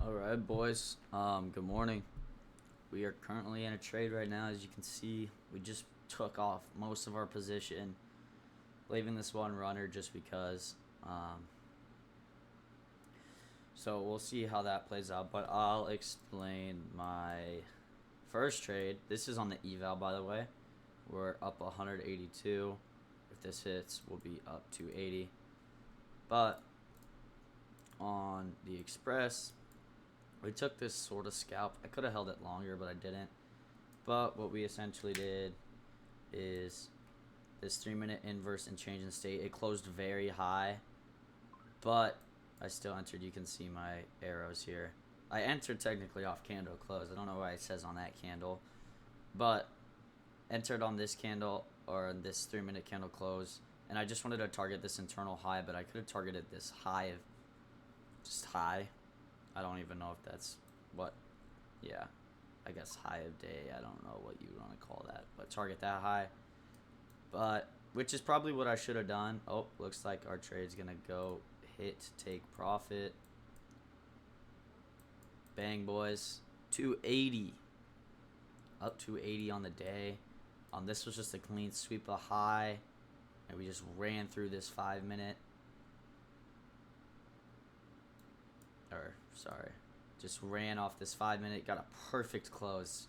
Alright, boys. Good morning. We are currently in a trade right now. As you can see, we just took off most of our position, leaving this one runner just because. So we'll see how that plays out, but I'll explain my first trade. This is on the eval, by the way. We're up 182. If this hits, we'll be up 280. But on the express, we took this sort of scalp. I could have held it longer, but I didn't. But what we essentially did is this 3-minute inverse and change in state. It closed very high, but I still entered. You can see my arrows here. I entered technically off candle close. I don't know why it says on that candle, but entered on this candle or this 3-minute candle close. And I just wanted to target this internal high, but I could have targeted this high, just high. I don't even know if that's what, yeah, I guess high of day. I don't know what you want to call that, but target that high. But, which is probably what I should have done. Oh, looks like our trade's going to go hit, take profit. Bang, boys. 280. Up 280 on the day. This was just a clean sweep of high. And we just ran through this 5-minute. Sorry, just ran off this 5-minute, got a perfect close.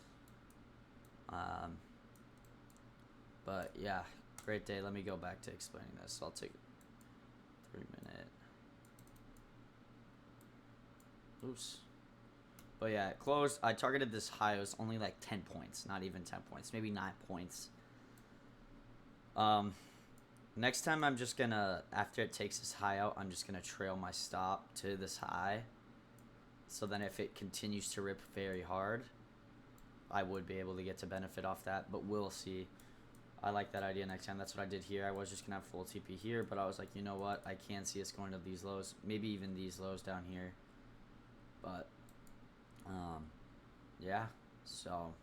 But yeah, great day. Let me go back to explaining this. I'll take 3-minute. Oops. But yeah, it closed. I targeted this high. It was only like 10 points, not even 10 points, maybe 9 points. Next time I'm just gonna, after it takes this high out, I'm just gonna trail my stop to this high. So then if it continues to rip very hard, I would be able to get to benefit off that, but we'll see. I like that idea next time. That's what I did here. I was just going to have full TP here, but I was like, you know what? I can see us going to these lows, maybe even these lows down here. But, yeah, so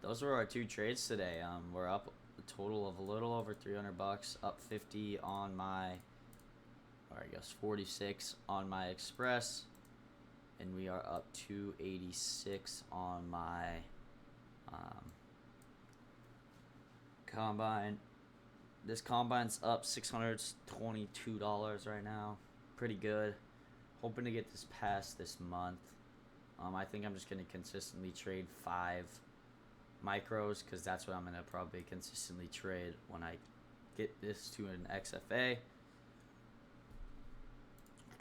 those were our 2 trades today. We're up a total of a little over 300 bucks, up 50 on my, or I guess 46 on my Express. And we are up 286 on my combine. This combine's up $622 right now. Pretty good. Hoping to get this past this month. I think I'm just going to consistently trade 5 micros because that's what I'm going to probably consistently trade when I get this to an XFA.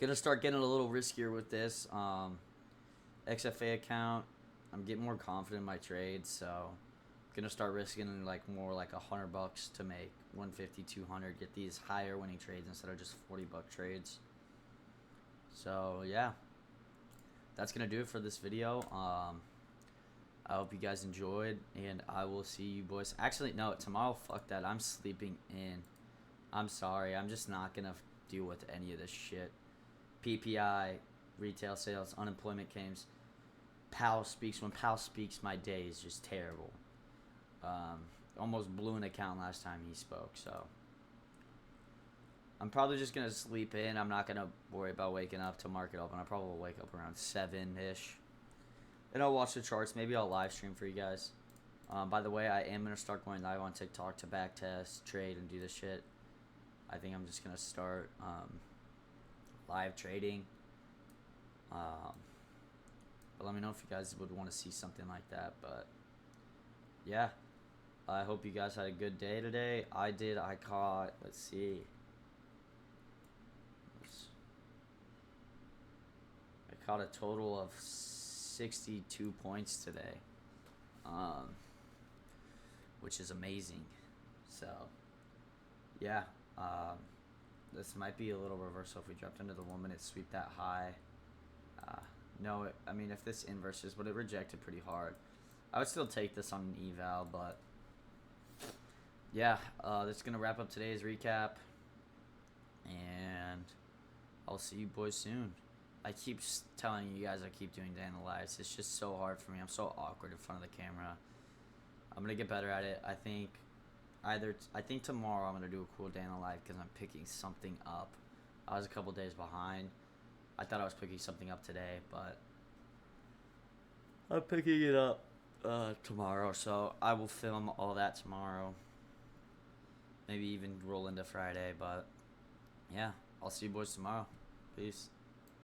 Gonna start getting a little riskier with this XFA account. I'm getting more confident in my trades, so gonna start risking like more like $100 to make 150, 200. Get these higher winning trades instead of just $40 trades. So yeah, that's gonna do it for this video. I hope you guys enjoyed, and I will see you boys. Actually, no, tomorrow. Fuck that. I'm sleeping in. I'm sorry. I'm just not gonna deal with any of this shit. PPI, retail sales, unemployment claims. Powell speaks. When Powell speaks, my day is just terrible. Almost blew an account last time he spoke, so I'm probably just going to sleep in. I'm not going to worry about waking up to market open. I'll probably wake up around 7-ish. And I'll watch the charts. Maybe I'll live stream for you guys. By the way, I am going to start going live on TikTok to back test, trade, and do this shit. I think I'm just going to start live trading. But let me know if you guys would want to see something like that. But yeah, I hope you guys had a good day today. I did. I caught, let's see, I caught a total of 62 points today, which is amazing. So yeah, this might be a little reversal if we dropped into the 1-minute sweep that high. No, I mean, if this inverses, but it rejected pretty hard. I would still take this on an eval, but yeah, that's going to wrap up today's recap, and I'll see you boys soon. I keep telling you guys I keep doing day in the lives. It's just so hard for me. I'm so awkward in front of the camera. I'm going to get better at it. I think tomorrow I'm going to do a cool day in the life because I'm picking something up. I was a couple days behind. I thought I was picking something up today, but I'm picking it up tomorrow. So I will film all that tomorrow. Maybe even roll into Friday. But yeah, I'll see you boys tomorrow. Peace.